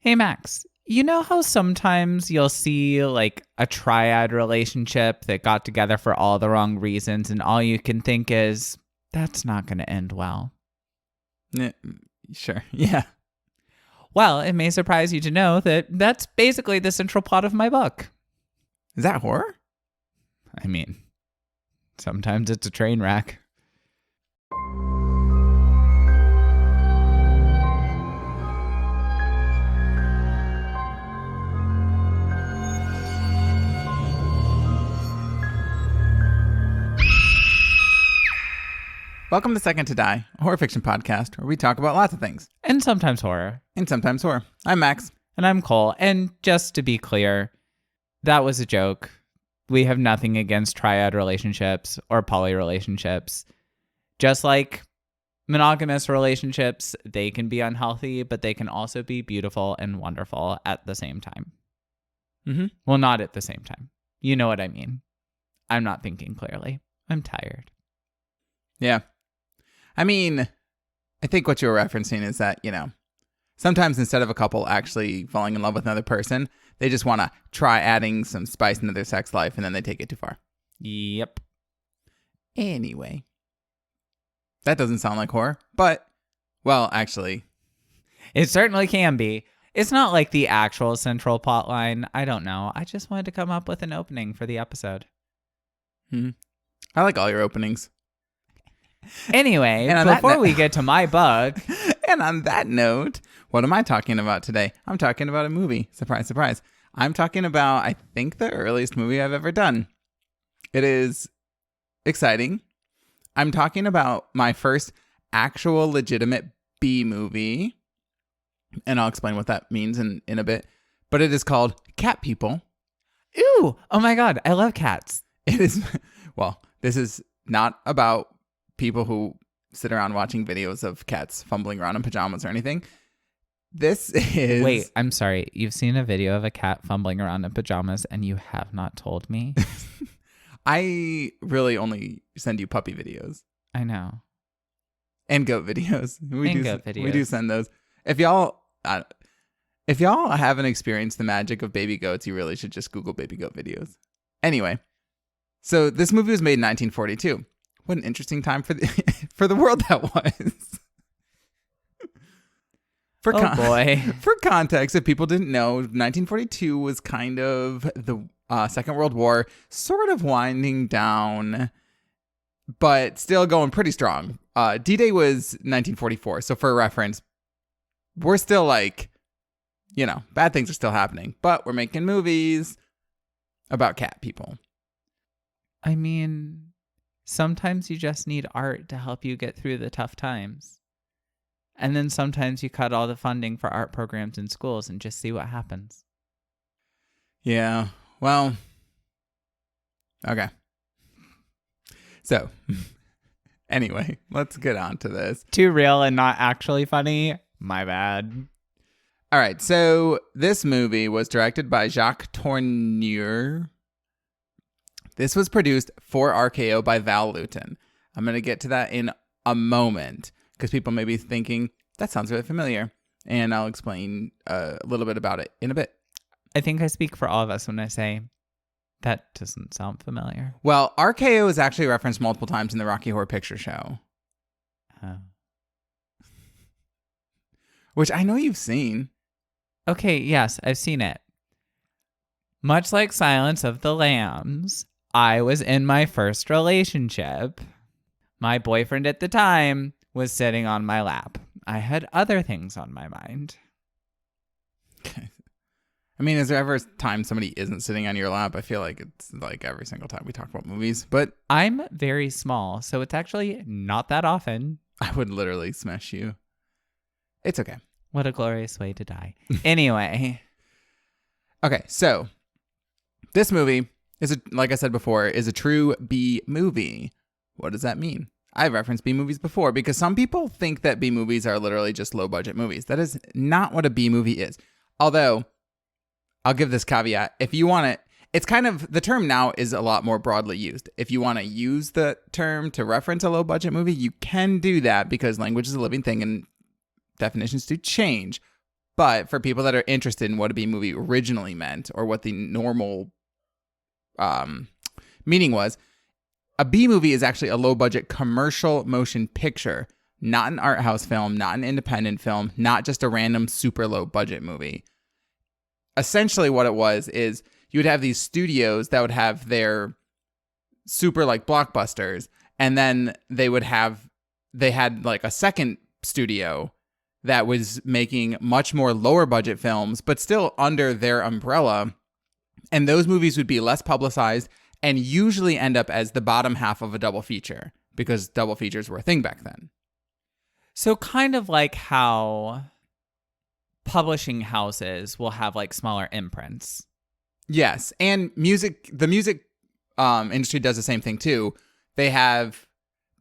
Hey, Max, you know how sometimes you'll see like a triad relationship that got together for all the wrong reasons, and all you can think is, that's not going to end well? Yeah, sure. Yeah. Well, it may surprise you to know that that's basically the central plot of my book. Is that horror? I mean, sometimes it's a train wreck. Welcome to Second to Die, a horror fiction podcast where we talk about lots of things. And sometimes horror. And sometimes horror. I'm Max. And I'm Cole. And just to be clear, that was a joke. We have nothing against triad relationships or poly relationships. Just like monogamous relationships, they can be unhealthy, but they can also be beautiful and wonderful at the same time. Mm-hmm. Well, not at the same time. You know what I mean. I'm not thinking clearly. I'm tired. Yeah. I mean, I think what you were referencing is that, sometimes instead of a couple actually falling in love with another person, they just want to try adding some spice into their sex life and then they take it too far. Yep. Anyway. That doesn't sound like horror, but, well, actually. It certainly can be. It's not like the actual central plot line. I don't know. I just wanted to come up with an opening for the episode. I like all your openings. Anyway, before we get to my book. And on that note, what am I talking about today? I'm talking about a movie. Surprise, surprise. I'm talking about, I think, the earliest movie I've ever done. It is exciting. I'm talking about my first actual legitimate B movie. And I'll explain what that means in a bit. But it is called Cat People. Ooh, oh my God, I love cats. It is, well, this is not about people who sit around watching videos of cats fumbling around in pajamas or anything. This is... Wait, I'm sorry. You've seen a video of a cat fumbling around in pajamas and you have not told me? I really only send you puppy videos. I know. And goat videos. Videos. We do send those. If y'all haven't experienced the magic of baby goats, you really should just Google baby goat videos. Anyway, so this movie was made in 1942. What an interesting time for the world that was. Boy. For context, if people didn't know, 1942 was kind of the Second World War, sort of winding down, but still going pretty strong. D-Day was 1944, so for reference, we're still like, bad things are still happening, but we're making movies about cat people. I mean... Sometimes you just need art to help you get through the tough times. And then sometimes you cut all the funding for art programs in schools and just see what happens. Yeah, well, okay. So, anyway, let's get on to this. Too real and not actually funny? My bad. All right, so this movie was directed by Jacques Tourneur. This was produced for RKO by Val Lewton. I'm going to get to that in a moment because people may be thinking, that sounds really familiar. And I'll explain a little bit about it in a bit. I think I speak for all of us when I say that doesn't sound familiar. Well, RKO is actually referenced multiple times in the Rocky Horror Picture Show. Oh. Which I know you've seen. Okay, yes, I've seen it. Much like Silence of the Lambs, I was in my first relationship. My boyfriend at the time was sitting on my lap. I had other things on my mind. Okay. I mean, is there ever a time somebody isn't sitting on your lap? I feel like it's like every single time we talk about movies, but... I'm very small, so it's actually not that often. I would literally smash you. It's okay. What a glorious way to die. Anyway. Okay, so this movie... like I said before, is a true B movie. What does that mean? I've referenced B movies before because some people think that B movies are literally just low budget movies. That is not what a B movie is. Although, I'll give this caveat. If you want it, it's kind of, the term now is a lot more broadly used. If you want to use the term to reference a low budget movie, you can do that because language is a living thing and definitions do change. But for people that are interested in what a B movie originally meant or what the normal meaning was, a B movie is actually a low-budget commercial motion picture, not an art house film, not an independent film, not just a random super low-budget movie. Essentially what it was is you would have these studios that would have their super like blockbusters, and then they had like a second studio that was making much more lower budget films, but still under their umbrella. And those movies would be less publicized and usually end up as the bottom half of a double feature because double features were a thing back then. So kind of like how publishing houses will have like smaller imprints. Yes. And the music industry does the same thing too. They have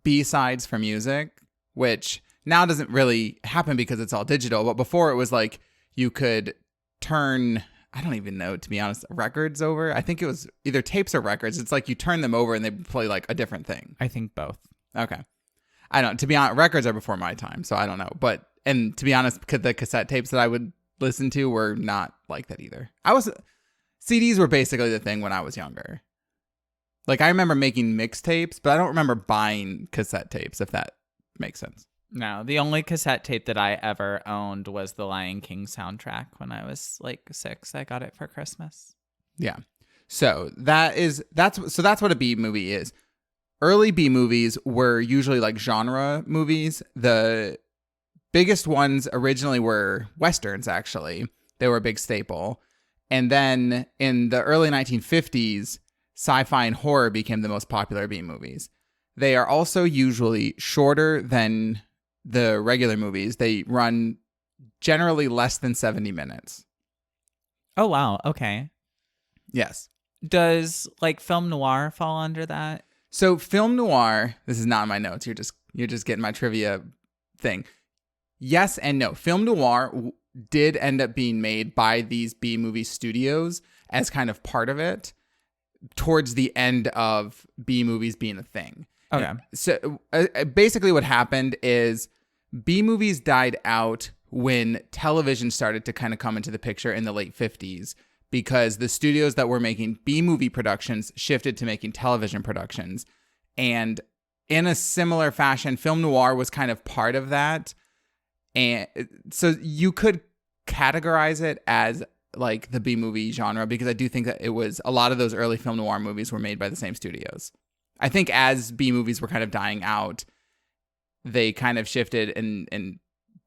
B-sides for music, which now doesn't really happen because it's all digital. But before it was like you could turn, I don't even know, to be honest, records over. I think it was either tapes or records. It's like you turn them over and they play like a different thing. I think both. Okay. I don't, to be honest, records are before my time, so I don't know. But, and to be honest, the cassette tapes that I would listen to were not like that either. CDs were basically the thing when I was younger. Like I remember making mixtapes, but I don't remember buying cassette tapes, if that makes sense. No, the only cassette tape that I ever owned was the Lion King soundtrack when I was like 6. I got it for Christmas. Yeah. So that's what a B movie is. Early B movies were usually like genre movies. The biggest ones originally were Westerns, actually. They were a big staple. And then in the early 1950s, sci-fi and horror became the most popular B movies. They are also usually shorter than the regular movies. They run generally less than 70 minutes. Oh, wow. Okay. Yes. Does like film noir fall under that? So film noir, this is not in my notes. You're just getting my trivia thing. Yes and no. Film noir did end up being made by these B movie studios as kind of part of it towards the end of B movies being a thing. Okay. So basically what happened is B movies died out when television started to kind of come into the picture in the late 50s because the studios that were making B movie productions shifted to making television productions. And in a similar fashion, film noir was kind of part of that. And so you could categorize it as like the B movie genre because I do think that it was a lot of those early film noir movies were made by the same studios. I think as B movies were kind of dying out, they kind of shifted and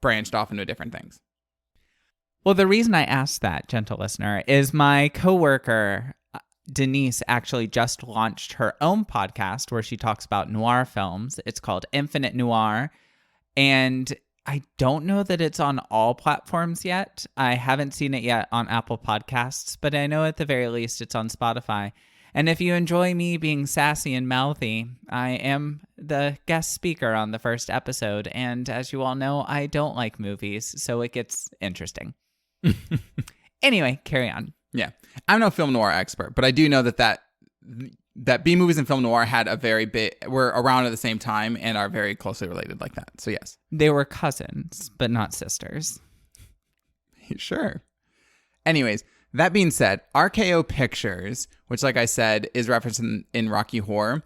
branched off into different things. Well, the reason I asked that, gentle listener, is my coworker, Denise, actually just launched her own podcast where she talks about noir films. It's called Infinite Noir. And I don't know that it's on all platforms yet. I haven't seen it yet on Apple Podcasts, but I know at the very least it's on Spotify. And if you enjoy me being sassy and mouthy, I am the guest speaker on the first episode. And as you all know, I don't like movies, so it gets interesting. Anyway, carry on. Yeah. I'm no film noir expert, but I do know that B movies and film noir were around at the same time and are very closely related like that. So yes. They were cousins, but not sisters. Sure. Anyways, that being said, RKO Pictures, which like I said is referenced in Rocky Horror,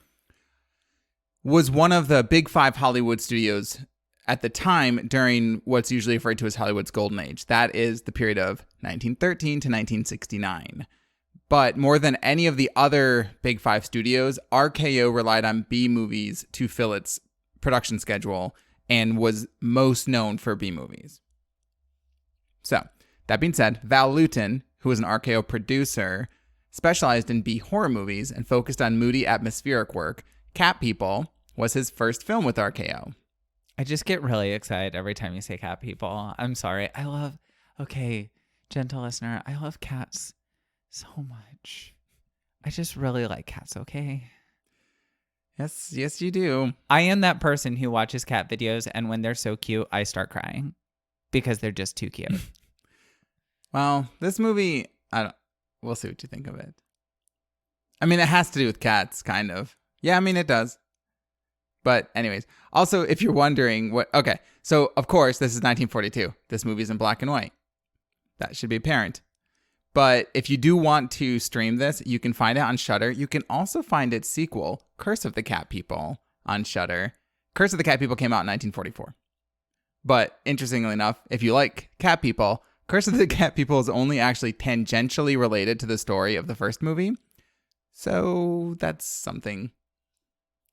was one of the big 5 Hollywood studios at the time during what's usually referred to as Hollywood's golden age. That is the period of 1913 to 1969. But more than any of the other big 5 studios, RKO relied on B movies to fill its production schedule and was most known for B movies. So, that being said, Val Lewton, who was an RKO producer, specialized in B horror movies and focused on moody atmospheric work. Cat People was his first film with RKO. I just get really excited every time you say cat people. I'm sorry. Okay, gentle listener, I love cats so much. I just really like cats, okay? Yes, you do. I am that person who watches cat videos, and when they're so cute, I start crying because they're just too cute. Well, this movie, we'll see what you think of it. I mean, it has to do with cats, kind of. Yeah, I mean, it does. But anyways, also, if you're wondering so of course, this is 1942. This movie's in black and white. That should be apparent. But if you do want to stream this, you can find it on Shudder. You can also find its sequel, Curse of the Cat People, on Shudder. Curse of the Cat People came out in 1944. But interestingly enough, if you like cat people, Curse of the Cat People is only actually tangentially related to the story of the first movie. So that's something.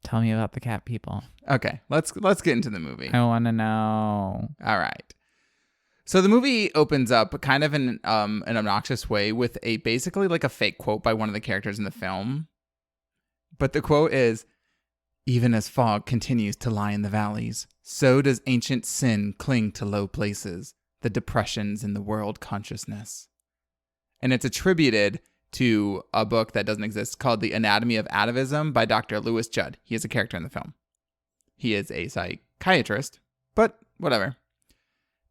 Tell me about the cat people. Okay, let's get into the movie. I want to know. All right. So the movie opens up kind of in an obnoxious way with basically like a fake quote by one of the characters in the film. But the quote is, "Even as fog continues to lie in the valleys, so does ancient sin cling to low places, the depressions in the world consciousness." And it's attributed to a book that doesn't exist called The Anatomy of Atavism by Dr. Lewis Judd. He is a character in the film. He is a psychiatrist, but whatever.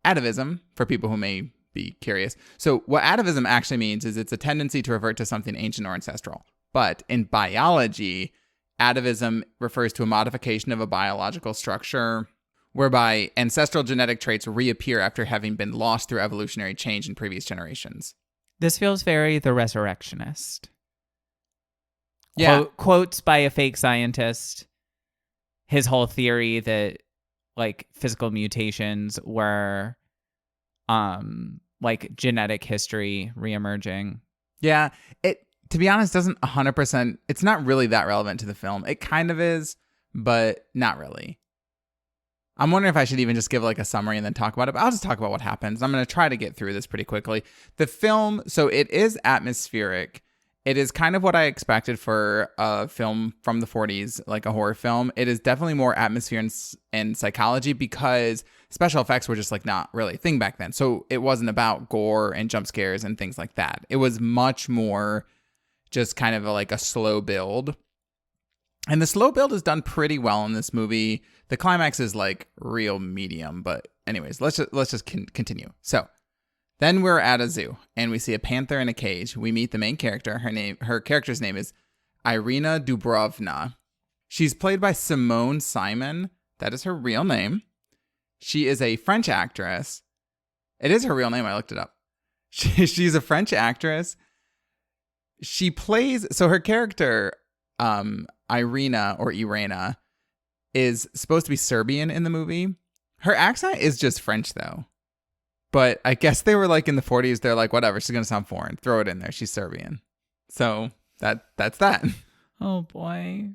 Atavism, for people who may be curious. So what atavism actually means is it's a tendency to revert to something ancient or ancestral. But in biology, atavism refers to a modification of a biological structure whereby ancestral genetic traits reappear after having been lost through evolutionary change in previous generations. This feels very The Resurrectionist. Yeah. Quotes by a fake scientist. His whole theory that like physical mutations were like genetic history reemerging. Yeah, it, to be honest, doesn't 100%, it's not really that relevant to the film. It kind of is, but not really. I'm wondering if I should even just give like a summary and then talk about it, but I'll just talk about what happens. I'm going to try to get through this pretty quickly. The film, so it is atmospheric. It is kind of what I expected for a film from the 40s, like a horror film. It is definitely more atmosphere and psychology because special effects were just like not really a thing back then. So it wasn't about gore and jump scares and things like that. It was much more just kind of like a slow build. And the slow build is done pretty well in this movie. The climax is like real medium, but anyways, let's just continue. So then we're at a zoo and we see a panther in a cage. We meet the main character. Her character's name is Irina Dubrovna. She's played by Simone Simon. That is her real name. She is a French actress. It is her real name. I looked it up. She's a French actress. She plays, so her character, Irina or Irena, is supposed to be Serbian in the movie. Her accent is just French though. But I guess they were like in the 40s, they're like, whatever, she's going to sound foreign. Throw it in there. She's Serbian. So that's that. Oh boy.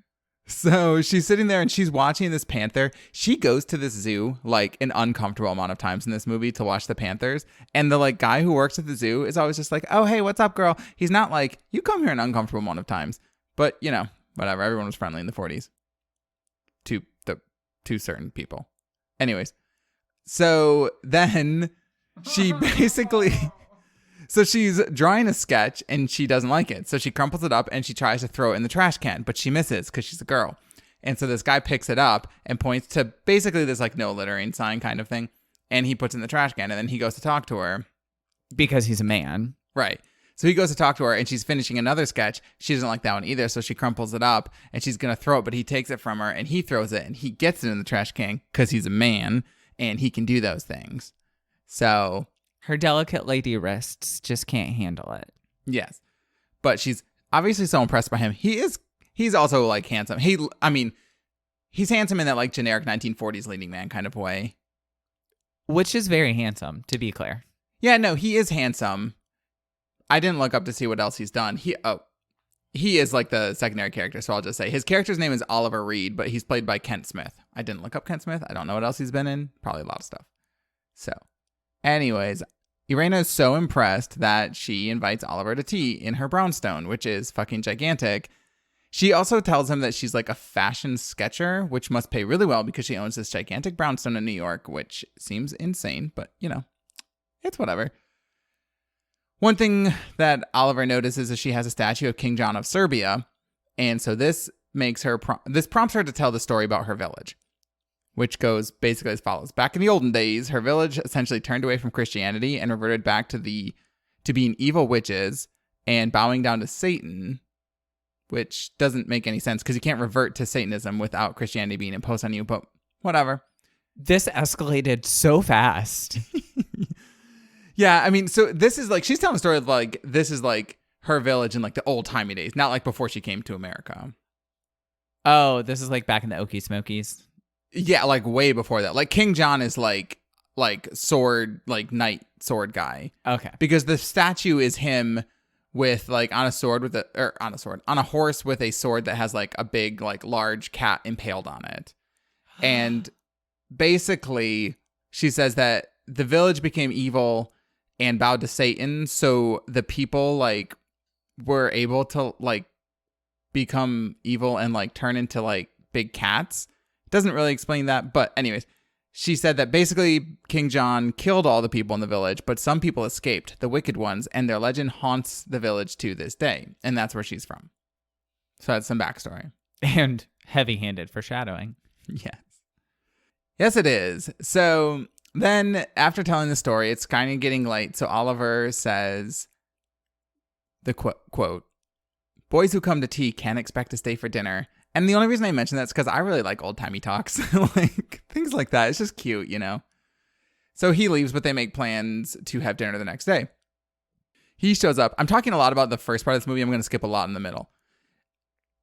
So she's sitting there and she's watching this panther. She goes to this zoo like an uncomfortable amount of times in this movie to watch the panthers. And the like guy who works at the zoo is always just like, oh, hey, what's up, girl? He's not like, you come here an uncomfortable amount of times. But, you know, whatever. Everyone was friendly in the 40s to certain people. Anyways, so then she basically... So she's drawing a sketch and she doesn't like it. So she crumples it up and she tries to throw it in the trash can, but she misses because she's a girl. And so this guy picks it up and points to basically this like no littering sign kind of thing. And he puts it in the trash can and then he goes to talk to her. Because he's a man. Right. So he goes to talk to her and she's finishing another sketch. She doesn't like that one either. So she crumples it up and she's going to throw it, but he takes it from her and he throws it and he gets it in the trash can because he's a man and he can do those things. So... Her delicate lady wrists just can't handle it. Yes. But she's obviously so impressed by him. He's also like handsome. He's handsome in that like generic 1940s leading man kind of way. Which is very handsome, to be clear. Yeah, no, he is handsome. I didn't look up to see what else he's done. He is like the secondary character, so I'll just say his character's name is Oliver Reed, but he's played by Kent Smith. I didn't look up Kent Smith. I don't know what else he's been in. Probably a lot of stuff. So, anyways, Irena is so impressed that she invites Oliver to tea in her brownstone, which is fucking gigantic. She also tells him that she's like a fashion sketcher, which must pay really well because she owns this gigantic brownstone in New York, which seems insane, but you know, it's whatever. One thing that Oliver notices is she has a statue of King John of Serbia, and so this prompts her to tell the story about her village, which goes basically as follows. Back in the olden days, her village essentially turned away from Christianity and reverted back to being evil witches and bowing down to Satan, which doesn't make any sense because you can't revert to Satanism without Christianity being imposed on you, but whatever. This escalated so fast. Yeah, I mean, so this is like, she's telling a story of like, this is like her village in like the old timey days, not like before she came to America. Oh, this is like back in the Okie Smokies. Yeah, like way before that. Like King John is like sword, like knight sword guy. Okay. Because the statue is him with like on a horse with a sword that has like a big, like large cat impaled on it. And basically she says that the village became evil and bowed to Satan. So the people like were able to like become evil and like turn into like big cats. Doesn't really explain that. But anyways, she said that basically King John killed all the people in the village, but some people escaped, the wicked ones, and their legend haunts the village to this day. And that's where she's from. So that's some backstory. And heavy-handed foreshadowing. Yes. Yes, it is. So then after telling the story, it's kind of getting late. So Oliver says the quote, "Boys who come to tea can't expect to stay for dinner." And the only reason I mention that is because I really like old-timey talks. Like, things like that. It's just cute, you know? So he leaves, but they make plans to have dinner the next day. He shows up. I'm talking a lot about the first part of this movie. I'm going to skip a lot in the middle.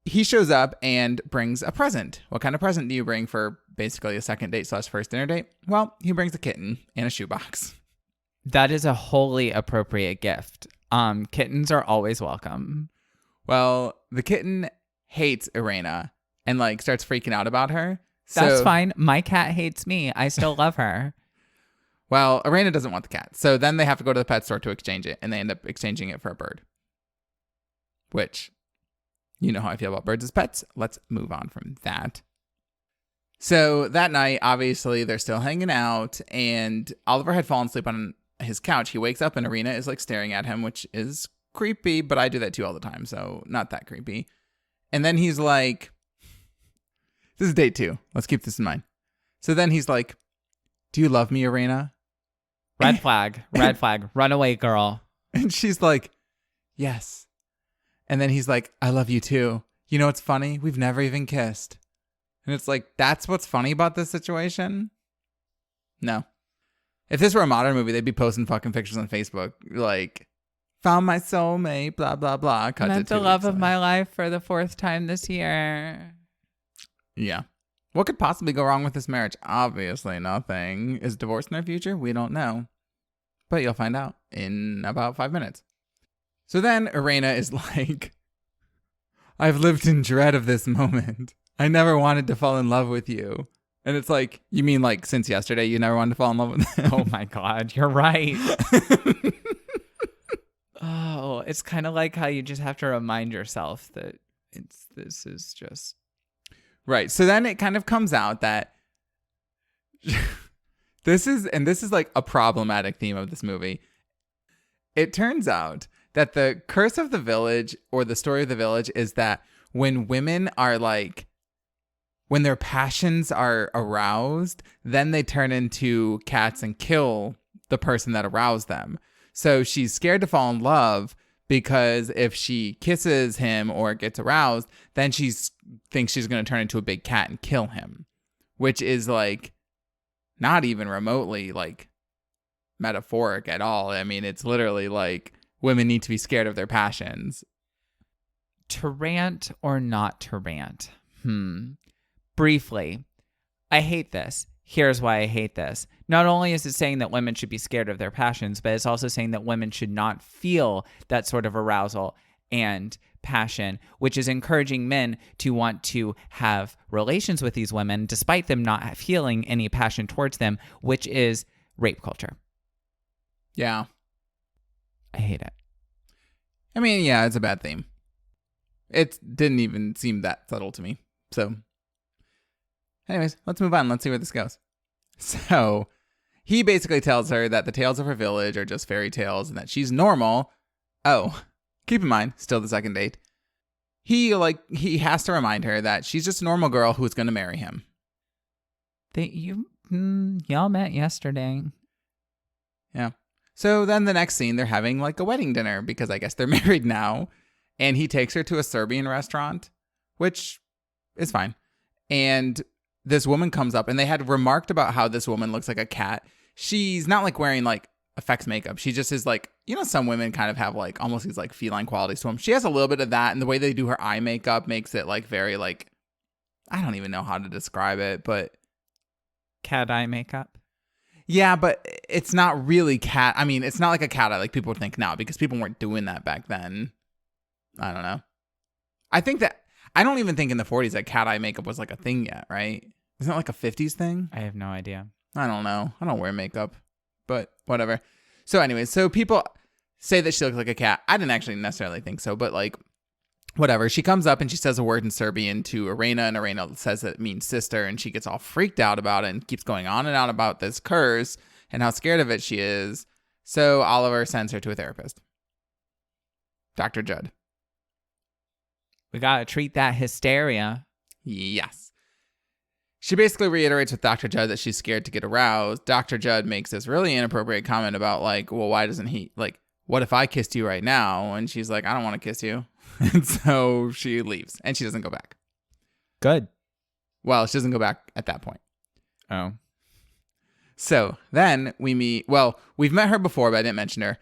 He shows up and brings a present. What kind of present do you bring for basically a second date / first dinner date? Well, he brings a kitten and a shoebox. That is a wholly appropriate gift. Kittens are always welcome. Well, the kitten hates Irena and like starts freaking out about her. That's fine. My cat hates me. I still love her. Well, Irena doesn't want the cat. So then they have to go to the pet store to exchange it, and they end up exchanging it for a bird. Which, you know how I feel about birds as pets. Let's move on from that. So that night, obviously, they're still hanging out, and Oliver had fallen asleep on his couch. He wakes up, and Irena is like staring at him, which is creepy, but I do that too all the time, so not that creepy. And then he's like, this is date 2. Let's keep this in mind. So then he's like, "Do you love me, Irena?" Red flag. Red flag. Run away, girl. And she's like, "Yes." And then he's like, "I love you too. You know what's funny? We've never even kissed." And it's like, that's what's funny about this situation? No. If this were a modern movie, they'd be posting fucking pictures on Facebook. Like, "Found my soulmate, blah, blah, blah." Met the love of my life for the 4th time this year. Yeah. What could possibly go wrong with this marriage? Obviously nothing. Is divorce in their future? We don't know. But you'll find out in about 5 minutes. So then Irena is like, "I've lived in dread of this moment. I never wanted to fall in love with you." And it's like, you mean like since yesterday you never wanted to fall in love with him? Oh my God, you're right. Oh, it's kind of like how you just have to remind yourself that this is just... Right. So then it kind of comes out that this is like a problematic theme of this movie. It turns out that the curse of the village, or the story of the village, is that when women are like, when their passions are aroused, then they turn into cats and kill the person that aroused them. So she's scared to fall in love because if she kisses him or gets aroused, then she thinks she's going to turn into a big cat and kill him, which is like not even remotely like metaphoric at all. I mean, it's literally like women need to be scared of their passions. To rant or not to rant? Briefly, I hate this. Here's why I hate this. Not only is it saying that women should be scared of their passions, but it's also saying that women should not feel that sort of arousal and passion, which is encouraging men to want to have relations with these women despite them not feeling any passion towards them, which is rape culture. Yeah. I hate it. I mean, yeah, it's a bad theme. It didn't even seem that subtle to me. So, anyways, let's move on. Let's see where this goes. So, he basically tells her that the tales of her village are just fairy tales and that she's normal. Oh, keep in mind, still the second date. He has to remind her that she's just a normal girl who's going to marry him. Y'all met yesterday. Yeah. So then the next scene, they're having like a wedding dinner because I guess they're married now. And he takes her to a Serbian restaurant, which is fine. And this woman comes up, and they had remarked about how this woman looks like a cat. She's not like wearing like affects makeup. She just is like, some women kind of have like almost these like feline qualities to them. She has a little bit of that, and the way they do her eye makeup makes it like very like, I don't even know how to describe it, but cat eye makeup. Yeah, but it's not really cat. I mean, it's not like a cat eye like people would think now, because people weren't doing that back then. I don't know. I don't even think in the 40s that cat eye makeup was like a thing yet, right? Isn't it like a 50s thing? I have no idea. I don't know. I don't wear makeup, but whatever. So anyways, so people say that she looks like a cat. I didn't actually necessarily think so, but like, whatever. She comes up and she says a word in Serbian to Irena, and Irena says that it means sister, and she gets all freaked out about it and keeps going on and on about this curse and how scared of it she is. So Oliver sends her to a therapist. Dr. Judd. We gotta treat that hysteria. Yes. She basically reiterates with Dr. Judd that she's scared to get aroused. Dr. Judd makes this really inappropriate comment about like, well, why doesn't he, like, what if I kissed you right now? And she's like, I don't want to kiss you. And so she leaves and she doesn't go back. Good. Well, she doesn't go back at that point. Oh. So then we meet, well, we've met her before, but I didn't mention her.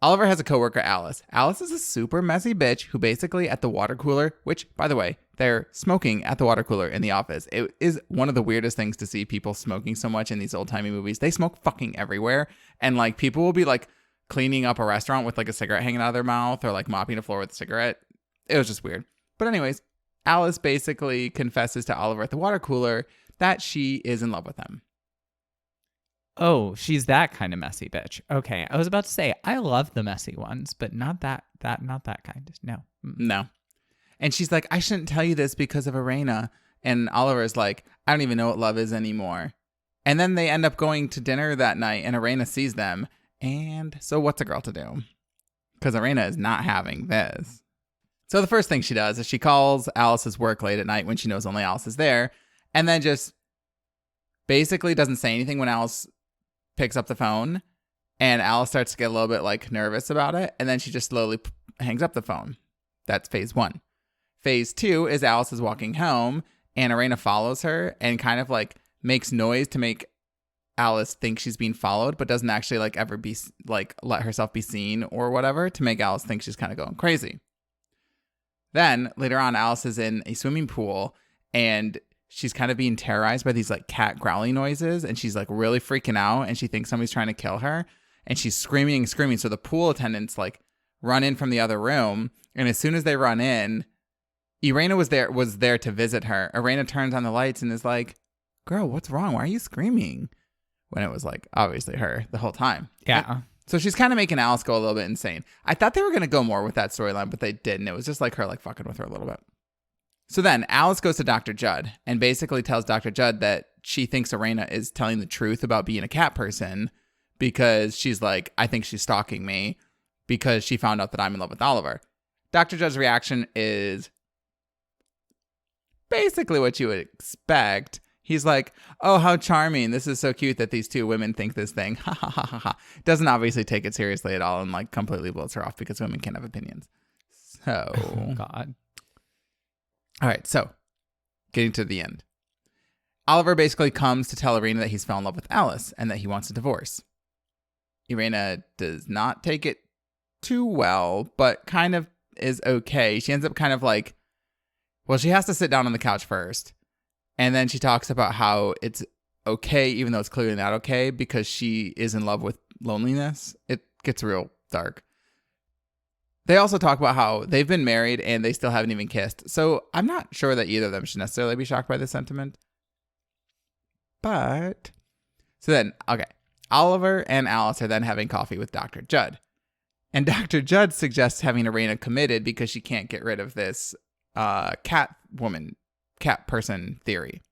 Oliver has a coworker, Alice. Alice is a super messy bitch who basically at the water cooler, which, by the way, they're smoking at the water cooler in the office. It is one of the weirdest things to see people smoking so much in these old-timey movies. They smoke fucking everywhere. And like people will be like cleaning up a restaurant with like a cigarette hanging out of their mouth or like mopping the floor with a cigarette. It was just weird. But anyways, Alice basically confesses to Oliver at the water cooler that she is in love with him. Oh, she's that kind of messy bitch. Okay, I was about to say I love the messy ones, but not that kind. No. No. And she's like, I shouldn't tell you this because of Irena. And Oliver's like, I don't even know what love is anymore. And then they end up going to dinner that night, and Irena sees them. And so what's a girl to do? Because Irena is not having this. So the first thing she does is she calls Alice's work late at night when she knows only Alice is there, and then just basically doesn't say anything when Alice picks up the phone, and Alice starts to get a little bit like nervous about it, and then she just slowly hangs up the phone. That's phase 1. Phase 2 is Alice is walking home, and Irena follows her and kind of like makes noise to make Alice think she's being followed, but doesn't actually like ever be like let herself be seen or whatever, to make Alice think she's kind of going crazy. Then later on, Alice is in a swimming pool and she's kind of being terrorized by these like cat growling noises, and she's like really freaking out, and she thinks somebody's trying to kill her, and she's screaming. So the pool attendants like run in from the other room, and as soon as they run in, Irena was there to visit her. Irena turns on the lights and is like, girl, what's wrong? Why are you screaming? When it was like obviously her the whole time. Yeah. So she's kind of making Alice go a little bit insane. I thought they were going to go more with that storyline, but they didn't. It was just like her like fucking with her a little bit. So then Alice goes to Dr. Judd and basically tells Dr. Judd that she thinks Irena is telling the truth about being a cat person, because she's like, I think she's stalking me because she found out that I'm in love with Oliver. Dr. Judd's reaction is basically what you would expect. He's like, oh, how charming. This is so cute that these two women think this thing. Ha ha ha ha ha. Doesn't obviously take it seriously at all and like completely blows her off because women can't have opinions. So. Oh, God. All right. So getting to the end. Oliver basically comes to tell Irena that he's fell in love with Alice and that he wants a divorce. Irena does not take it too well, but kind of is okay. She ends up kind of like, well, she has to sit down on the couch first. And then she talks about how it's okay, even though it's clearly not okay, because she is in love with loneliness. It gets real dark. They also talk about how they've been married and they still haven't even kissed. So I'm not sure that either of them should necessarily be shocked by this sentiment. But, so then, okay. Oliver and Alice are then having coffee with Dr. Judd. And Dr. Judd suggests having Irena committed because she can't get rid of this cat person theory.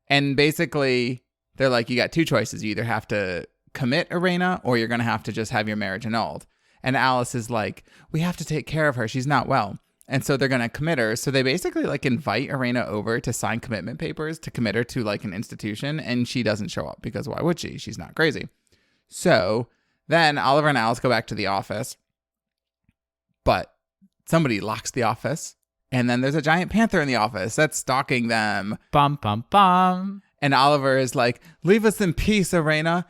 And basically, they're like, you got two choices. You either have to commit Irena or you're going to have to just have your marriage annulled. And Alice is like, we have to take care of her. She's not well. And so they're going to commit her. So they basically like invite Irena over to sign commitment papers to commit her to like an institution. And she doesn't show up because why would she? She's not crazy. So then Oliver and Alice go back to the office. But somebody locks the office. And then there's a giant panther in the office that's stalking them. Bum, bum, bum. And Oliver is like, leave us in peace, Irena.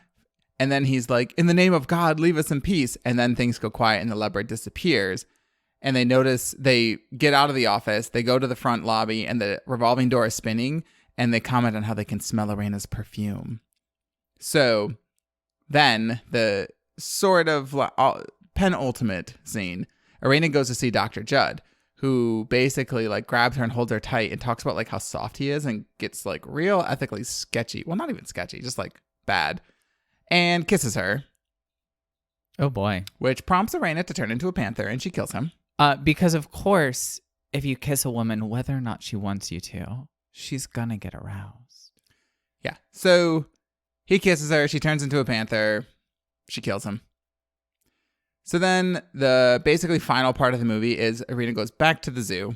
And then he's like, in the name of God, leave us in peace. And then things go quiet and the leopard disappears. And they get out of the office. They go to the front lobby and the revolving door is spinning. And they comment on how they can smell Elena's perfume. So then the sort of penultimate scene, Elena goes to see Dr. Judd, who basically like grabs her and holds her tight and talks about like how soft he is and gets like real ethically sketchy. Well, not even sketchy, just like bad. And kisses her. Oh boy. Which prompts Elena to turn into a panther and she kills him. Because of course, if you kiss a woman, whether or not she wants you to, she's gonna get aroused. Yeah. So he kisses her. She turns into a panther. She kills him. So then the basically final part of the movie is Irina goes back to the zoo,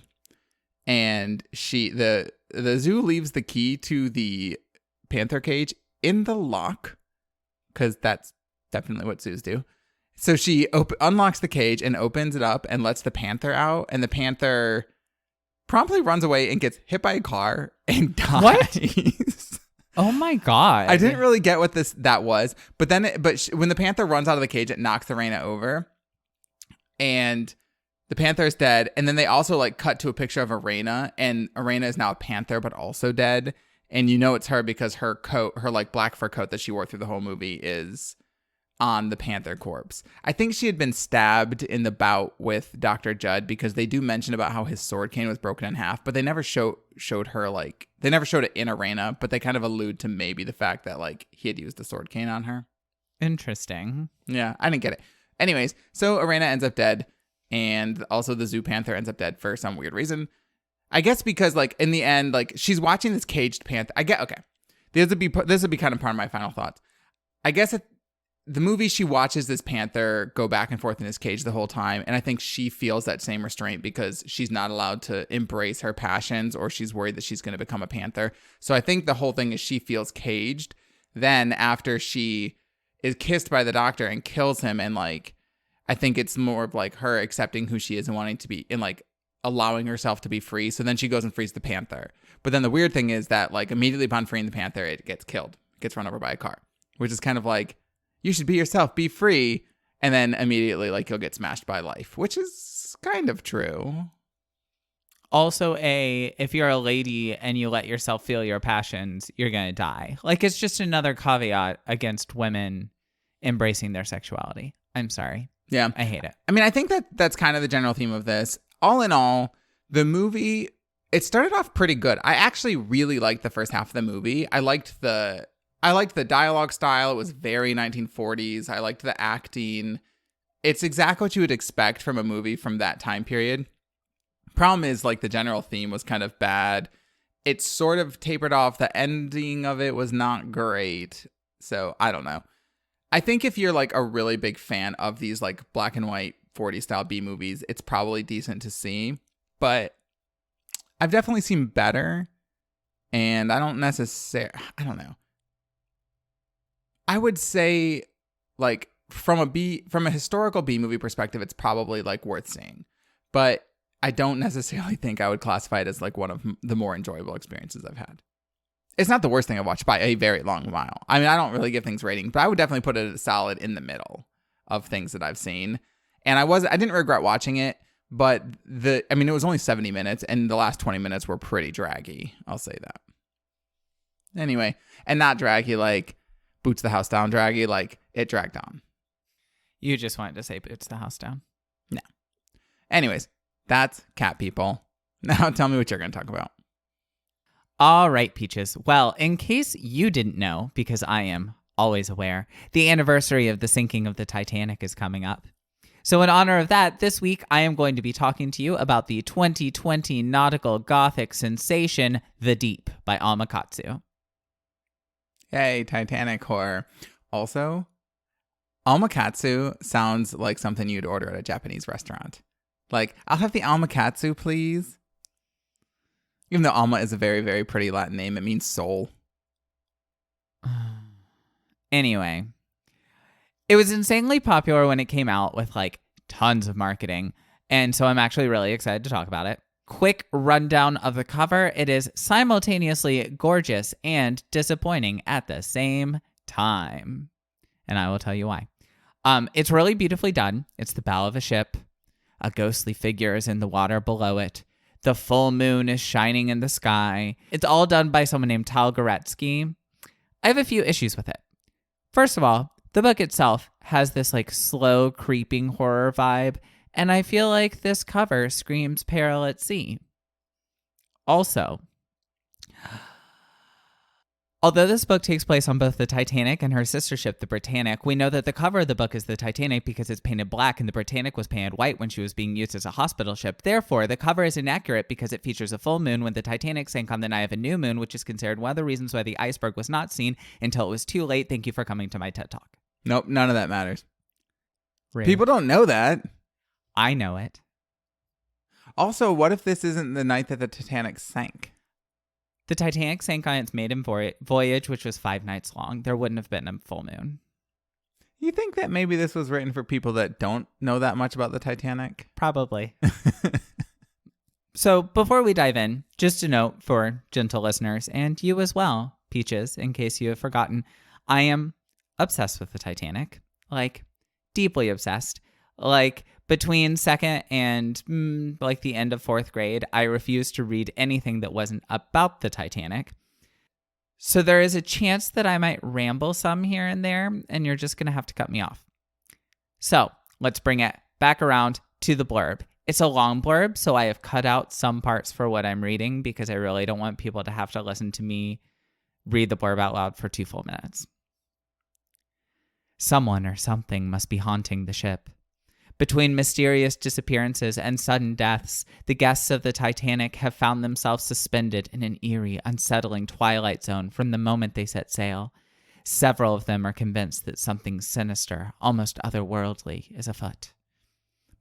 and the zoo leaves the key to the panther cage in the lock, because that's definitely what zoos do. So she unlocks the cage and opens it up and lets the panther out, and the panther promptly runs away and gets hit by a car and dies. What? Oh my God. I didn't really get what that was, but then when the panther runs out of the cage, it knocks Elena over, and the panther is dead. And then they also like cut to a picture of Elena, and Elena is now a panther, but also dead. And you know it's her because her coat, her like black fur coat that she wore through the whole movie, is on the panther corpse. I think she had been stabbed in the bout with Dr. Judd, because they do mention about how his sword cane was broken in half, but they never showed her, like, they never showed it in Arena, but they kind of allude to maybe the fact that like he had used the sword cane on her. Interesting. Yeah, I didn't get it. Anyways, so Arena ends up dead, and also the zoo panther ends up dead for some weird reason. I guess because like in the end, like she's watching this caged panther. Okay. This would be kind of part of my final thoughts. I guess the movie, she watches this panther go back and forth in his cage the whole time, and I think she feels that same restraint because she's not allowed to embrace her passions, or she's worried that she's going to become a panther. So I think the whole thing is she feels caged. Then after she is kissed by the doctor and kills him, and like I think it's more of like her accepting who she is and wanting to be, and like allowing herself to be free. So then she goes and frees the panther. But then the weird thing is that like immediately upon freeing the panther, it gets killed. It gets run over by a car, which is kind of like, you should be yourself, be free. And then immediately like you'll get smashed by life, which is kind of true. Also, if you're a lady and you let yourself feel your passions, you're going to die. Like, it's just another caveat against women embracing their sexuality. I'm sorry. Yeah. I hate it. I mean, I think that's kind of the general theme of this. All in all, the movie, it started off pretty good. I actually really liked the first half of the movie. I liked the dialogue style. It was very 1940s. I liked the acting. It's exactly what you would expect from a movie from that time period. Problem is, like, the general theme was kind of bad. It sort of tapered off. The ending of it was not great. So, I don't know. I think if you're, like, a really big fan of these, like, black and white 40s style B movies, it's probably decent to see. But I've definitely seen better. And I don't know. I would say, like, from a historical B movie perspective, it's probably like worth seeing, but I don't necessarily think I would classify it as like one of the more enjoyable experiences I've had. It's not the worst thing I've watched by a very long mile. I mean, I don't really give things ratings, but I would definitely put it solid in the middle of things that I've seen. And I didn't regret watching it, but it was only 70 minutes and the last 20 minutes were pretty draggy. I'll say that. Anyway, and not draggy like Boots the House Down draggy, like it dragged on. You just wanted to say Boots the House Down. No. Anyways, that's Cat People. Now tell me what you're going to talk about. All right, Peaches. Well, in case you didn't know, because I am always aware, the anniversary of the sinking of the Titanic is coming up. So in honor of that, this week I am going to be talking to you about the 2020 nautical gothic sensation, The Deep by Almakatsu. Yay, Titanic horror. Also, Almakatsu sounds like something you'd order at a Japanese restaurant. Like, I'll have the Almakatsu, please. Even though Alma is a very, very pretty Latin name, it means soul. Anyway, it was insanely popular when it came out with like tons of marketing. And so I'm actually really excited to talk about it. Quick rundown of the cover. It is simultaneously gorgeous and disappointing at the same time. and I will tell you why. It's really beautifully done. It's the bow of a ship. A ghostly figure is in the water below it. The full moon is shining in the sky. It's all done by someone named Tal Goretsky. I have a few issues with it. First of all, the book itself has this like slow creeping horror vibe, and I feel like this cover screams Peril at Sea. Also, although this book takes place on both the Titanic and her sister ship, the Britannic, we know that the cover of the book is the Titanic because it's painted black and the Britannic was painted white when she was being used as a hospital ship. Therefore, the cover is inaccurate because it features a full moon when the Titanic sank on the night of a new moon, which is considered one of the reasons why the iceberg was not seen until it was too late. Thank you for coming to my TED Talk. Nope, none of that matters. Rude. People don't know that. I know it. Also, what if this isn't the night that the Titanic sank? The Titanic sank on its maiden voyage, which was 5 nights long. There wouldn't have been a full moon. You think that maybe this was written for people that don't know that much about the Titanic? Probably. So before we dive in, just a note for gentle listeners and you as well, Peaches, in case you have forgotten, I am obsessed with the Titanic. Like, deeply obsessed. Like, between second and like the end of 4th grade, I refused to read anything that wasn't about the Titanic. So there is a chance that I might ramble some here and there, and you're just going to have to cut me off. So let's bring it back around to the blurb. It's a long blurb, so I have cut out some parts for what I'm reading because I really don't want people to have to listen to me read the blurb out loud for 2 full minutes. Someone or something must be haunting the ship. Between mysterious disappearances and sudden deaths, the guests of the Titanic have found themselves suspended in an eerie, unsettling twilight zone from the moment they set sail. Several of them are convinced that something sinister, almost otherworldly, is afoot.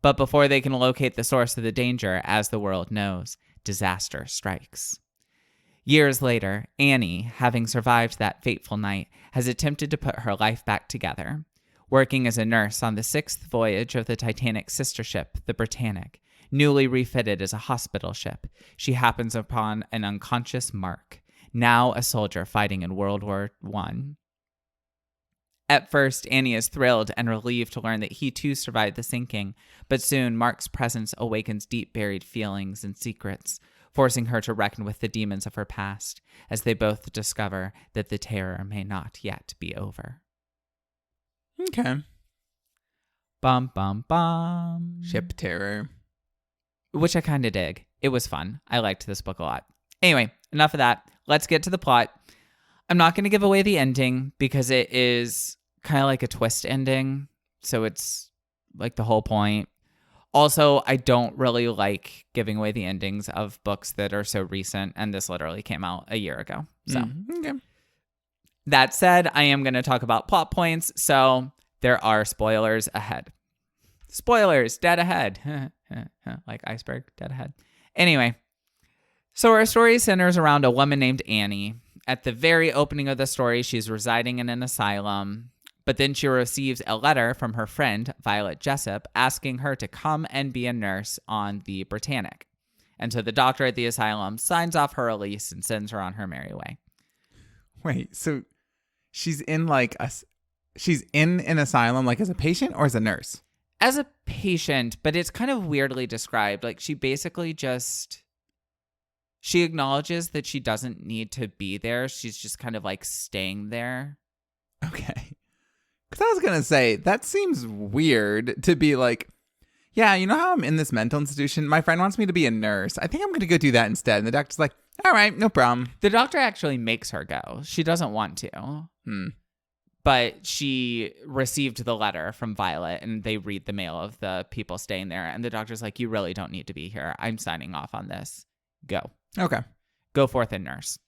But before they can locate the source of the danger, as the world knows, disaster strikes. Years later, Annie, having survived that fateful night, has attempted to put her life back together. Working as a nurse on the 6th voyage of the Titanic's sister ship, the Britannic, newly refitted as a hospital ship, she happens upon an unconscious Mark, now a soldier fighting in World War I. At first, Annie is thrilled and relieved to learn that he too survived the sinking, but soon Mark's presence awakens deep-buried feelings and secrets, forcing her to reckon with the demons of her past, as they both discover that the terror may not yet be over. Okay. Bum, bum, bum. Ship terror. Which I kind of dig. It was fun. I liked this book a lot. Anyway, enough of that. Let's get to the plot. I'm not going to give away the ending because it is kind of like a twist ending. So it's like the whole point. Also, I don't really like giving away the endings of books that are so recent. And this literally came out a year ago. So, okay. That said, I am going to talk about plot points, so there are spoilers ahead. Spoilers, dead ahead. Like iceberg, dead ahead. Anyway, so our story centers around a woman named Annie. At the very opening of the story, she's residing in an asylum, but then she receives a letter from her friend, Violet Jessup, asking her to come and be a nurse on the Britannic. And so the doctor at the asylum signs off her release and sends her on her merry way. Wait, so she's in she's in an asylum like as a patient or as a nurse? As a patient, but it's kind of weirdly described. Like she basically she acknowledges that she doesn't need to be there. She's just kind of like staying there. Okay. Because I was going to say, that seems weird to be like, yeah, you know how I'm in this mental institution? My friend wants me to be a nurse. I think I'm going to go do that instead. And the doctor's like, all right, no problem. The doctor actually makes her go. She doesn't want to. But she received the letter from Violet and they read the mail of the people staying there. And the doctor's like, you really don't need to be here. I'm signing off on this. Go. Okay. Go forth and nurse.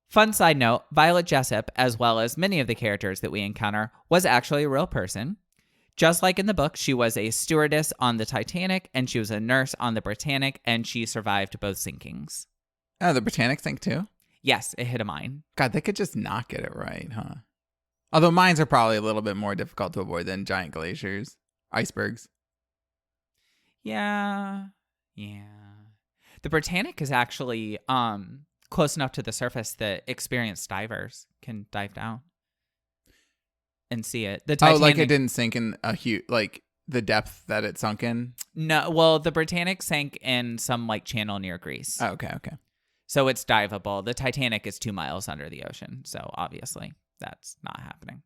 Fun side note, Violet Jessup, as well as many of the characters that we encounter, was actually a real person. Just like in the book, she was a stewardess on the Titanic and she was a nurse on the Britannic and she survived both sinkings. Oh, the Britannic sank too? Yes, it hit a mine. God, they could just not get it right, huh? Although mines are probably a little bit more difficult to avoid than giant glaciers, icebergs. Yeah. The Britannic is actually close enough to the surface that experienced divers can dive down. and see it. The Titanic, Oh, like it didn't sink in a huge, like the depth that it sunk in? No, well, the Britannic sank in some like channel near Greece. Oh, okay. So it's diveable. The Titanic is 2 miles under the ocean. So obviously that's not happening.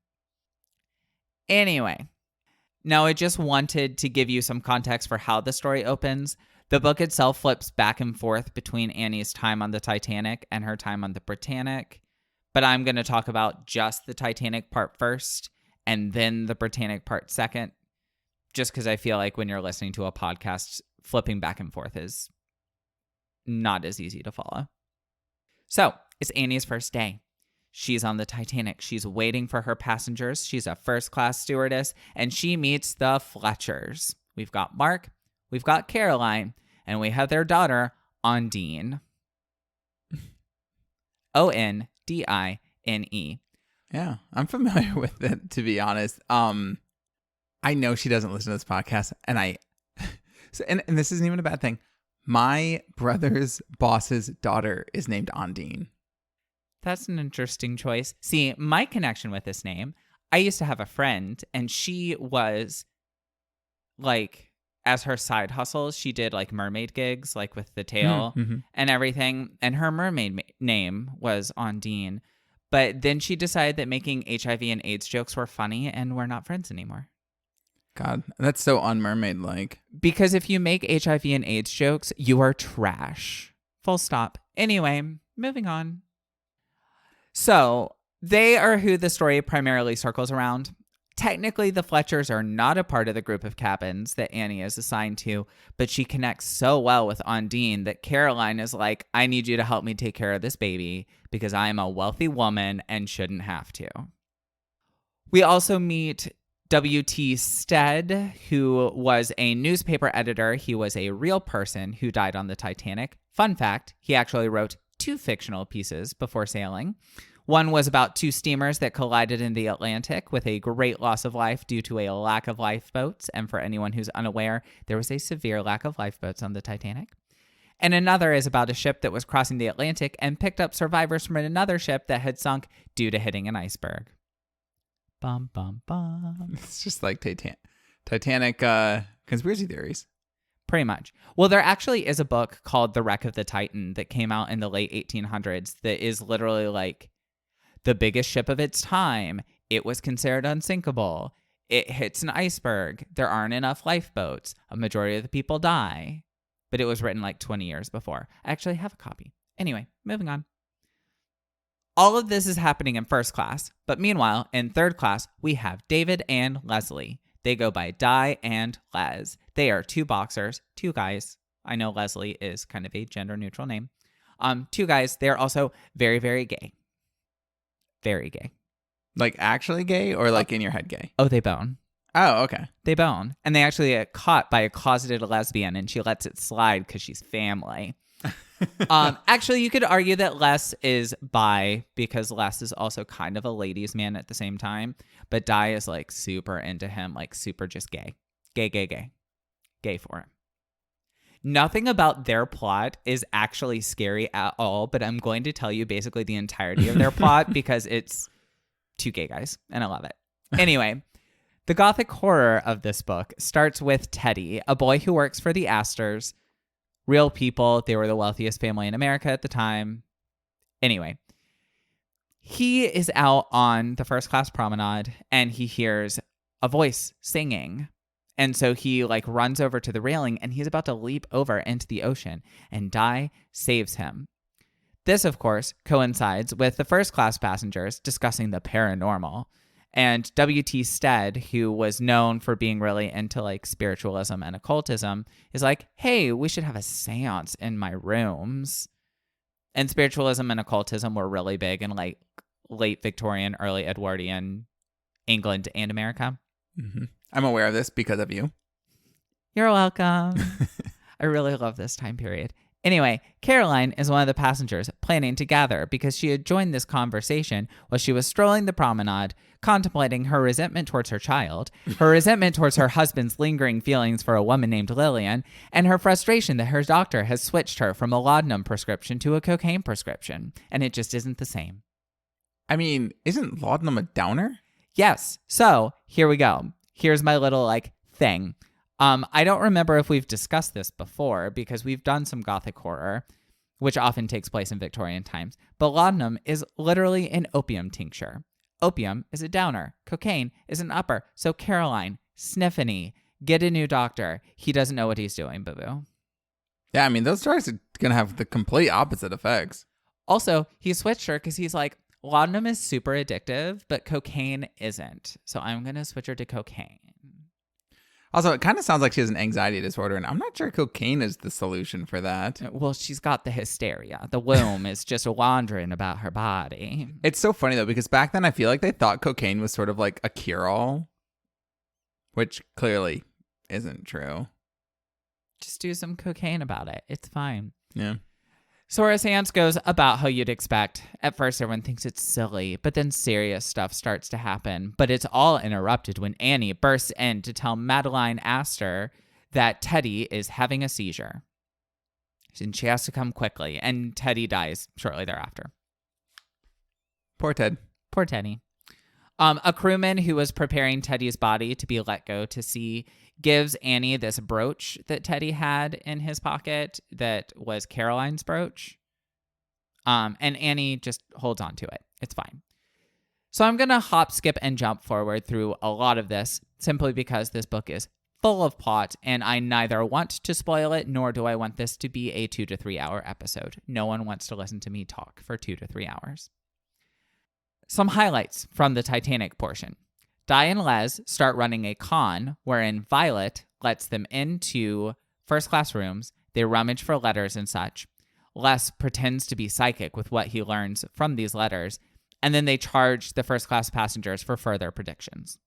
Anyway, now I just wanted to give you some context for how the story opens. The book itself flips back and forth between Annie's time on the Titanic and her time on the Britannic. But I'm going to talk about just the Titanic part first and then the Britannic part second. Just because I feel like when you're listening to a podcast, flipping back and forth is not as easy to follow. So it's Annie's first day. She's on the Titanic. She's waiting for her passengers. She's a first-class stewardess, and she meets the Fletchers. We've got Mark, we've got Caroline, and we have their daughter, Ondine. Ondine. Yeah, I'm familiar with it, to be honest. I know she doesn't listen to this podcast, and and this isn't even a bad thing. My brother's boss's daughter is named Ondine. That's an interesting choice. See, my connection with this name, I used to have a friend, and she was like, as her side hustles, she did like mermaid gigs, like with the tail and everything. And her mermaid name was Ondine. But then she decided that making HIV and AIDS jokes were funny, and we're not friends anymore. God, that's so unmermaid-like. Because if you make HIV and AIDS jokes, you are trash. Full stop. Anyway, moving on. So, they are who the story primarily circles around. Technically, the Fletchers are not a part of the group of cabins that Annie is assigned to, but she connects so well with Ondine that Caroline is like, I need you to help me take care of this baby because I am a wealthy woman and shouldn't have to. We also meet W.T. Stead, who was a newspaper editor. He was a real person who died on the Titanic. Fun fact, he actually wrote 2 fictional pieces before sailing. One was about 2 steamers that collided in the Atlantic with a great loss of life due to a lack of lifeboats. And for anyone who's unaware, there was a severe lack of lifeboats on the Titanic. And another is about a ship that was crossing the Atlantic and picked up survivors from another ship that had sunk due to hitting an iceberg. Bum, bum, bum. It's just like Titanic conspiracy theories. Pretty much. Well, there actually is a book called The Wreck of the Titan that came out in the late 1800s that is literally like the biggest ship of its time. It was considered unsinkable. It hits an iceberg. There aren't enough lifeboats. A majority of the people die. But it was written like 20 years before. I actually have a copy. Anyway, moving on. All of this is happening in first class, but meanwhile, in third class, we have David and Leslie. They go by Di and Les. They are 2 boxers, 2 guys. I know Leslie is kind of a gender-neutral name. 2 guys. They're also very, very gay. Very gay. Like actually gay or like in your head gay? Oh, they bone. Oh, okay. They bone. And they actually get caught by a closeted lesbian, and she lets it slide because she's family. Actually, you could argue that Les is bi because Les is also kind of a ladies' man at the same time. But Di is like super into him, like super just gay. Gay for him. Nothing about their plot is actually scary at all, but I'm going to tell you basically the entirety of their plot because it's 2 gay guys, and I love it. Anyway, the gothic horror of this book starts with Teddy, a boy who works for the Astors. Real people. They were the wealthiest family in America at the time. Anyway, he is out on the first class promenade and he hears a voice singing. And so he like runs over to the railing and he's about to leap over into the ocean, and Di saves him. This, of course, coincides with the first class passengers discussing the paranormal. And W.T. Stead, who was known for being really into like spiritualism and occultism, is like, hey, we should have a seance in my rooms. And spiritualism and occultism were really big in like late Victorian, early Edwardian England and America. Mm-hmm. I'm aware of this because of you. You're welcome. I really love this time period. Anyway, Caroline is one of the passengers planning to gather because she had joined this conversation while she was strolling the promenade, contemplating her resentment towards her child, her resentment towards her husband's lingering feelings for a woman named Lillian, and her frustration that her doctor has switched her from a laudanum prescription to a cocaine prescription, and it just isn't the same. I mean, isn't laudanum a downer? Yes. So here we go. Here's my little thing. I don't remember if we've discussed this before because we've done some gothic horror, which often takes place in Victorian times. But laudanum is literally an opium tincture. Opium is a downer. Cocaine is an upper. So Caroline, Sniffany, get a new doctor. He doesn't know what he's doing, boo-boo. Yeah, I mean, those drugs are going to have the complete opposite effects. Also, he switched her because he's like, laudanum is super addictive, but cocaine isn't. So I'm going to switch her to cocaine. Also, it kind of sounds like she has an anxiety disorder, and I'm not sure cocaine is the solution for that. Well, she's got the hysteria. The womb is just wandering about her body. It's so funny, though, because back then I feel like they thought cocaine was sort of like a cure-all, which clearly isn't true. Just do some cocaine about it. It's fine. Yeah. So Horace goes about how you'd expect. At first, everyone thinks it's silly, but then serious stuff starts to happen. But it's all interrupted when Annie bursts in to tell Madeline Astor that Teddy is having a seizure. And she has to come quickly, and Teddy dies shortly thereafter. Poor Ted. Poor Teddy. A crewman who was preparing Teddy's body to be let go to sea gives Annie this brooch that Teddy had in his pocket that was Caroline's brooch. And Annie just holds on to it. It's fine. So I'm going to hop, skip, and jump forward through a lot of this simply because this book is full of plot and I neither want to spoil it nor do I want this to be a 2 to 3 hour episode. No one wants to listen to me talk for 2 to 3 hours. Some highlights from the Titanic portion. Di and Les start running a con wherein Violet lets them into first-class rooms. They rummage for letters and such. Les pretends to be psychic with what he learns from these letters, and then they charge the first-class passengers for further predictions.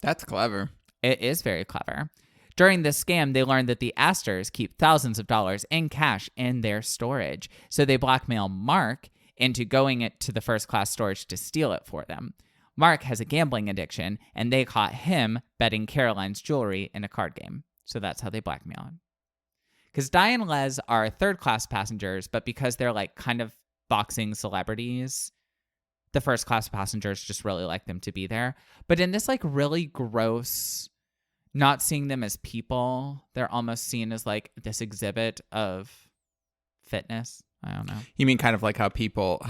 That's clever. It is very clever. During this scam, they learn that the Astors keep thousands of dollars in cash in their storage, so they blackmail Mark into going to the first-class storage to steal it for them. Mark has a gambling addiction, and they caught him betting Caroline's jewelry in a card game. So that's how they blackmail him. Because Di and Les are third-class passengers, but because they're kind of boxing celebrities, the first-class passengers just really like them to be there. But in this really gross, not seeing them as people, they're almost seen as this exhibit of fitness. I don't know. You mean kind of like how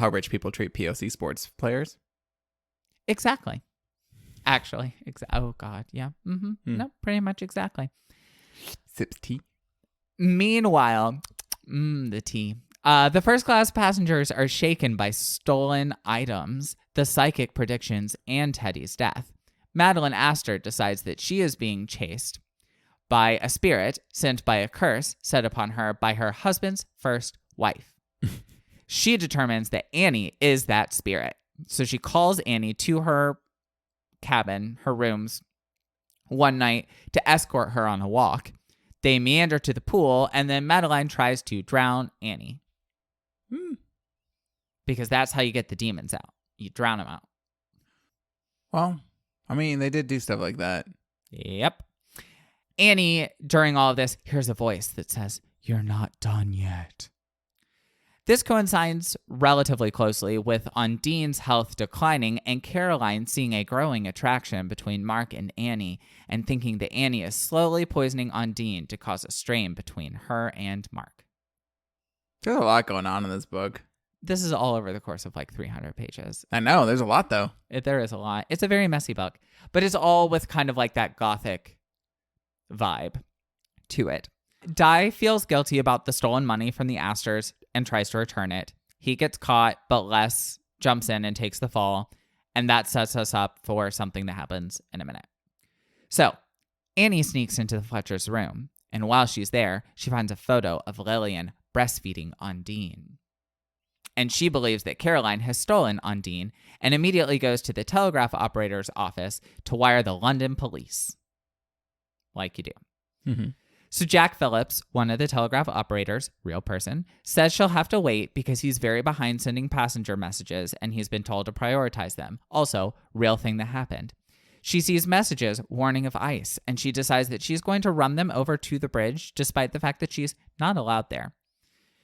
rich people treat POC sports players? Exactly. Actually. Oh, God. Yeah. Mm-hmm. No, pretty much exactly. Sips tea. Meanwhile, the tea. The first-class passengers are shaken by stolen items, the psychic predictions, and Teddy's death. Madeline Astor decides that she is being chased by a spirit sent by a curse set upon her by her husband's first wife. She determines that Annie is that spirit. So she calls Annie to her cabin, her rooms, one night to escort her on a walk. They meander to the pool, and then Madeline tries to drown Annie. Because that's how you get the demons out. You drown them out. Well, I mean, they did do stuff like that. Yep. Annie, during all of this, hears a voice that says, "You're not done yet." This coincides relatively closely with Undine's health declining and Caroline seeing a growing attraction between Mark and Annie and thinking that Annie is slowly poisoning Undine to cause a strain between her and Mark. There's a lot going on in this book. This is all over the course of 300 pages. I know, there's a lot though. There is a lot. It's a very messy book, but it's all with kind of that gothic vibe to it. Di feels guilty about the stolen money from the Astors and tries to return it. He gets caught, but Les jumps in and takes the fall, and that sets us up for something that happens in a minute. So, Annie sneaks into the Fletcher's room, and while she's there, she finds a photo of Lillian breastfeeding Undine. And she believes that Caroline has stolen Undine and immediately goes to the telegraph operator's office to wire the London police. Like you do. Mm-hmm. So Jack Phillips, one of the telegraph operators, real person, says she'll have to wait because he's very behind sending passenger messages and he's been told to prioritize them. Also, real thing that happened. She sees messages warning of ice and she decides that she's going to run them over to the bridge despite the fact that she's not allowed there.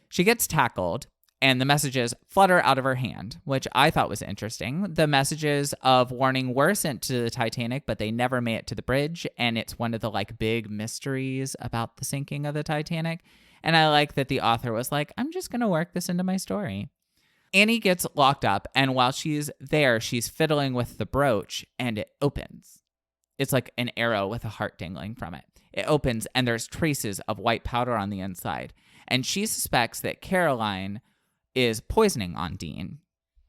She gets tackled and the messages flutter out of her hand, which I thought was interesting. The messages of warning were sent to the Titanic, but they never made it to the bridge, and it's one of the like big mysteries about the sinking of the Titanic. And I like that the author was like, I'm just going to work this into my story. Annie gets locked up, and while she's there, she's fiddling with the brooch, and it opens. It's like an arrow with a heart dangling from it. It opens, and there's traces of white powder on the inside. And she suspects that Caroline is poisoning Undine.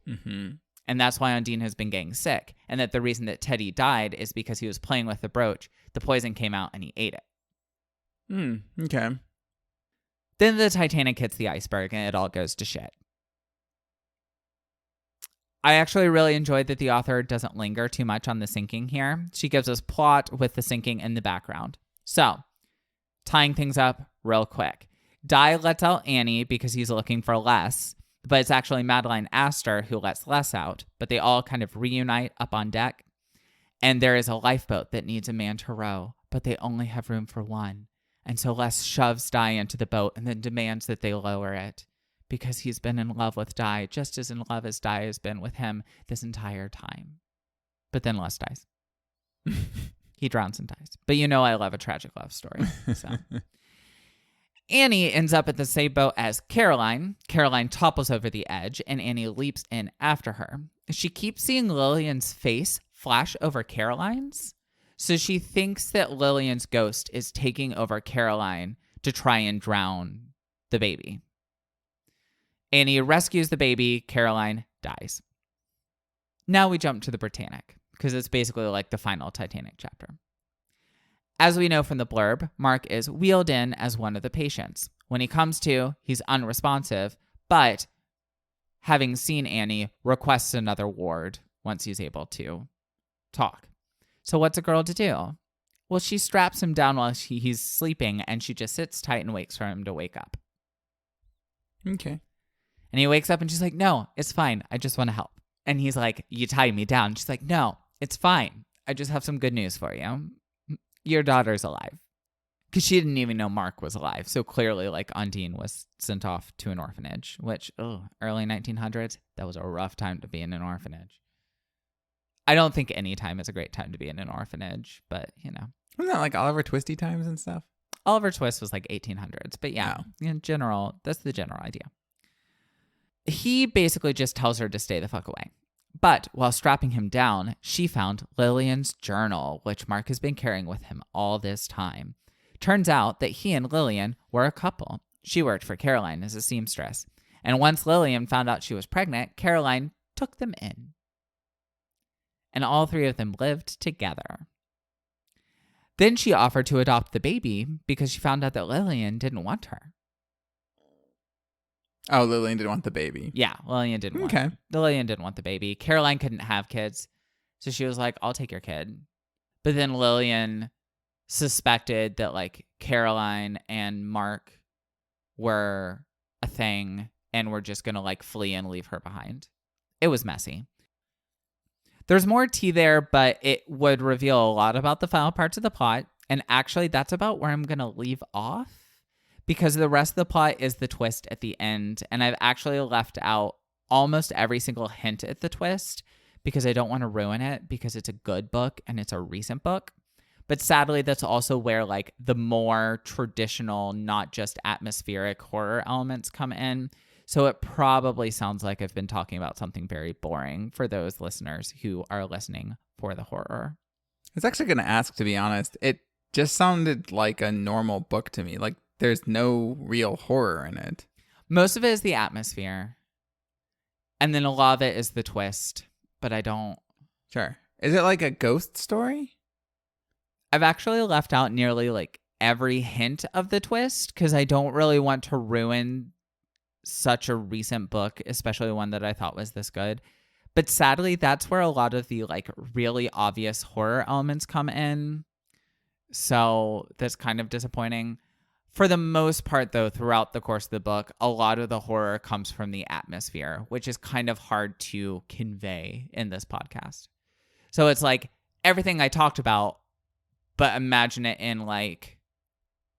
Mm-hmm. And that's why Undine has been getting sick. And that the reason that Teddy died is because he was playing with the brooch. The poison came out, and he ate it. Okay. Then the Titanic hits the iceberg, and it all goes to shit. I actually really enjoyed that the author doesn't linger too much on the sinking here. She gives us plot with the sinking in the background. So, tying things up real quick. Di lets out Annie because he's looking for Les, but it's actually Madeline Astor who lets Les out, but they all kind of reunite up on deck. And there is a lifeboat that needs a man to row, but they only have room for one. And so Les shoves Di into the boat and then demands that they lower it, because he's been in love with Di, just as in love as Di has been with him this entire time. But then Les dies. He drowns and dies. But you know I love a tragic love story. So Annie ends up at the same boat as Caroline. Caroline topples over the edge, and Annie leaps in after her. She keeps seeing Lillian's face flash over Caroline's, so she thinks that Lillian's ghost is taking over Caroline to try and drown the baby. Annie rescues the baby. Caroline dies. Now we jump to the Britannic, because it's basically like the final Titanic chapter. As we know from the blurb, Mark is wheeled in as one of the patients. When he comes to, he's unresponsive, but having seen Annie, requests another ward once he's able to talk. So what's a girl to do? Well, she straps him down while he's sleeping, and she just sits tight and waits for him to wake up. Okay. And he wakes up, and she's like, no, it's fine. I just want to help. And he's like, you tied me down. She's like, no, it's fine. I just have some good news for you. Your daughter's alive. Because she didn't even know Mark was alive. So clearly, like, Undine was sent off to an orphanage, which, early 1900s, that was a rough time to be in an orphanage. I don't think any time is a great time to be in an orphanage, but, you know. Wasn't that like Oliver Twisty times and stuff? Oliver Twist was like 1800s. But yeah, in general, that's the general idea. He basically just tells her to stay the fuck away. But while strapping him down, she found Lillian's journal, which Mark has been carrying with him all this time. Turns out that he and Lillian were a couple. She worked for Caroline as a seamstress. And once Lillian found out she was pregnant, Caroline took them in. And all three of them lived together. Then she offered to adopt the baby because she found out that Lillian didn't want her. Oh, Lillian didn't want the baby. Yeah, Lillian didn't want her. Lillian didn't want the baby. Caroline couldn't have kids. So she was like, I'll take your kid. But then Lillian suspected that like Caroline and Mark were a thing and were just going to like flee and leave her behind. It was messy. There's more tea there, but it would reveal a lot about the final parts of the plot. And actually, that's about where I'm going to leave off, because the rest of the plot is the twist at the end. And I've actually left out almost every single hint at the twist because I don't want to ruin it, because it's a good book and it's a recent book. But sadly, that's also where like the more traditional, not just atmospheric horror elements come in. So it probably sounds like I've been talking about something very boring for those listeners who are listening for the horror. I was actually going to ask, to be honest. It just sounded like a normal book to me. Like there's no real horror in it. Most of it is the atmosphere. And then a lot of it is the twist. But I don't... Sure. Is it like a ghost story? I've actually left out nearly like every hint of the twist because I don't really want to ruin such a recent book, especially one that I thought was this good. But sadly, that's where a lot of the like really obvious horror elements come in. So that's kind of disappointing. For the most part, though, throughout the course of the book, a lot of the horror comes from the atmosphere, which is kind of hard to convey in this podcast. So it's like everything I talked about, but imagine it in like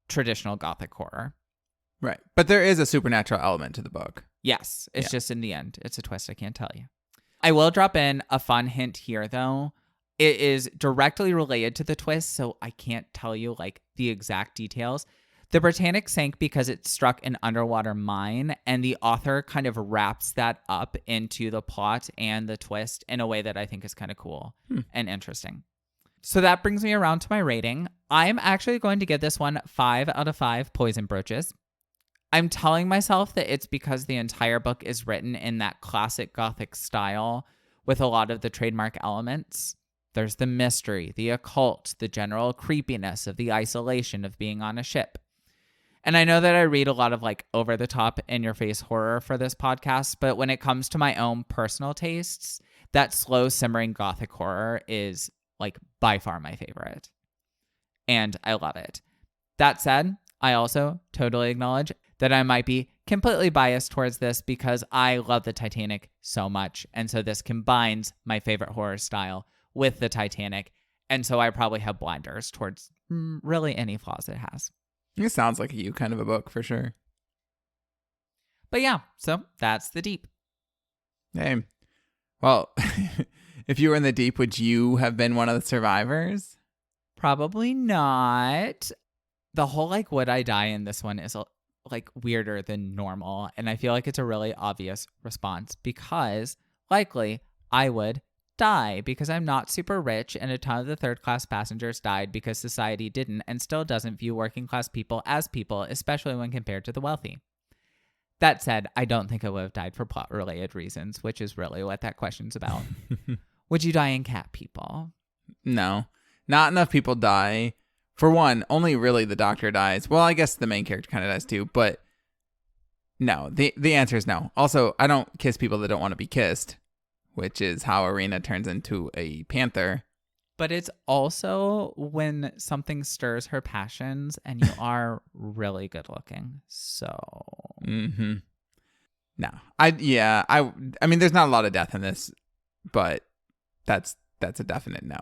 traditional Gothic horror. Right. But there is a supernatural element to the book. Yes, it's Yeah. just in the end. It's a twist. I can't tell you. I will drop in a fun hint here, though. It is directly related to the twist, so I can't tell you like the exact details. The Britannic sank because it struck an underwater mine, and the author kind of wraps that up into the plot and the twist in a way that I think is kind of cool and interesting. So that brings me around to my rating. I'm actually going to give this one 5 out of 5 poison brooches. I'm telling myself that it's because the entire book is written in that classic Gothic style with a lot of the trademark elements. There's the mystery, the occult, the general creepiness of the isolation of being on a ship. And I know that I read a lot of like over the top in your face horror for this podcast, but when it comes to my own personal tastes, that slow simmering Gothic horror is like by far my favorite. And I love it. That said, I also totally acknowledge that I might be completely biased towards this because I love the Titanic so much. And so this combines my favorite horror style with the Titanic. And so I probably have blinders towards really any flaws it has. It sounds like a you kind of a book for sure. But yeah, so that's the Deep. Hey, well, if you were in the Deep, would you have been one of the survivors? Probably not. The whole like would I die in this one is like weirder than normal. And I feel like it's a really obvious response because likely I would die because I'm not super rich and a ton of the third class passengers died because society didn't and still doesn't view working class people as people, especially when compared to the wealthy. That said, I don't think I would have died for plot related reasons, which is really what that question's about. Would you die in cat people? No, not enough people die. For one, only really the doctor dies. Well, I guess the main character kind of dies too, but no, the answer is no. Also, I don't kiss people that don't want to be kissed, which is how Irina turns into a panther. But it's also when something stirs her passions and you are really good looking. So. Mm-hmm. No. I mean, there's not a lot of death in this, but that's a definite no.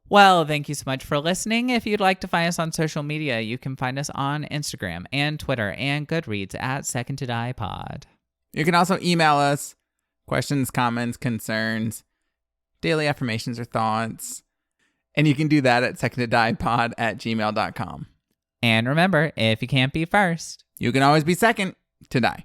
Well, thank you so much for listening. If you'd like to find us on social media, you can find us on Instagram and Twitter and Goodreads at Second to Die Pod. You can also email us questions, comments, concerns, daily affirmations or thoughts. And you can do that at secondtodiepod@gmail.com. And remember, if you can't be first, You can always be second to die.